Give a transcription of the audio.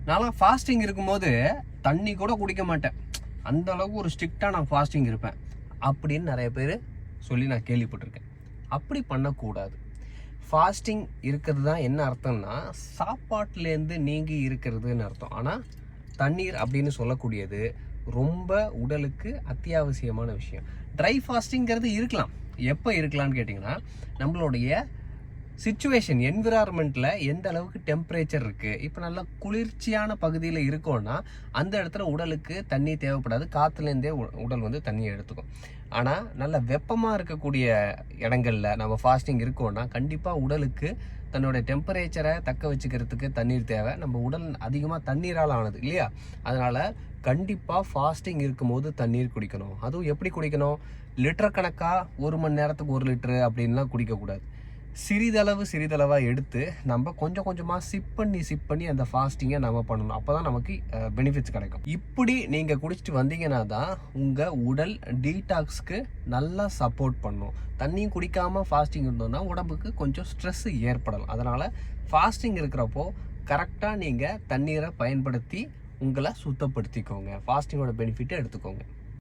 நான்லாம் ஃபாஸ்டிங் இருக்கும்போது தண்ணி கூட குடிக்க மாட்டேன், அந்த அளவுக்கு ஒரு ஸ்ட்ரிக்டாக நான் ஃபாஸ்டிங் இருப்பேன் அப்படின்னு நிறைய பேர் சொல்லி நான் கேள்விப்பட்டிருக்கேன். அப்படி பண்ணக்கூடாது. ஃபாஸ்டிங் இருக்கிறது தான் என்ன அர்த்தம்னா சாப்பாட்டிலேருந்து நீங்கி இருக்கிறதுன்னு அர்த்தம். ஆனால் தண்ணீர் அப்படின்னு சொல்லக்கூடியது ரொம்ப உடலுக்கு அத்தியாவசியமான விஷயம். ட்ரை ஃபாஸ்டிங்கிறது இருக்கலாம். எப்போ இருக்கலாம்னு கேட்டிங்கன்னா, நம்மளுடைய சிச்சுவேஷன் என்விரான்மெண்ட்டில் எந்த அளவுக்கு டெம்பரேச்சர் இருக்குது. இப்போ நல்லா குளிர்ச்சியான பகுதியில் இருக்கோன்னா அந்த இடத்துல உடலுக்கு தண்ணி தேவைப்படாது, காற்றுலேருந்தே உடல் வந்து தண்ணியை எடுத்துக்கும். ஆனால் நல்ல வெப்பமாக இருக்கக்கூடிய இடங்களில் நம்ம ஃபாஸ்டிங் இருக்கோன்னா கண்டிப்பாக உடலுக்கு தன்னோட டெம்பரேச்சரை தக்க வச்சுக்கிறதுக்கு தண்ணீர் தேவை. நம்ம உடல் அதிகமாக தண்ணீரால் ஆனது இல்லையா? அதனால் கண்டிப்பாக ஃபாஸ்டிங் இருக்கும்போது தண்ணீர் குடிக்கணும். அதுவும் எப்படி குடிக்கணும்? லிட்டர் கணக்காக 1 மணி நேரத்துக்கு 1 லிட்டரு அப்படின்லாம் குடிக்கக்கூடாது. சிறிதளவாக எடுத்து நம்ம கொஞ்சம் கொஞ்சமாக சிப் பண்ணி அந்த ஃபாஸ்டிங்கை நம்ம பண்ணணும். அப்போ தான் நமக்கு பெனிஃபிட்ஸ் கிடைக்கும். இப்படி நீங்கள் குடிச்சிட்டு வந்தீங்கன்னா தான் உங்கள் உடல் டீடாக்ஸ்க்கு நல்லா சப்போர்ட் பண்ணும். தண்ணியும் குடிக்காமல் ஃபாஸ்டிங் இருந்தோம்னா உடம்புக்கு கொஞ்சம் ஸ்ட்ரெஸ் ஏற்படலாம். அதனால் ஃபாஸ்டிங் இருக்கிறப்போ கரெக்டாக நீங்கள் தண்ணீரை பயன்படுத்தி உங்களை சுத்தப்படுத்திக்கோங்க. ஃபாஸ்டிங்கோட பெனிஃபிட்டை எடுத்துக்கோங்க.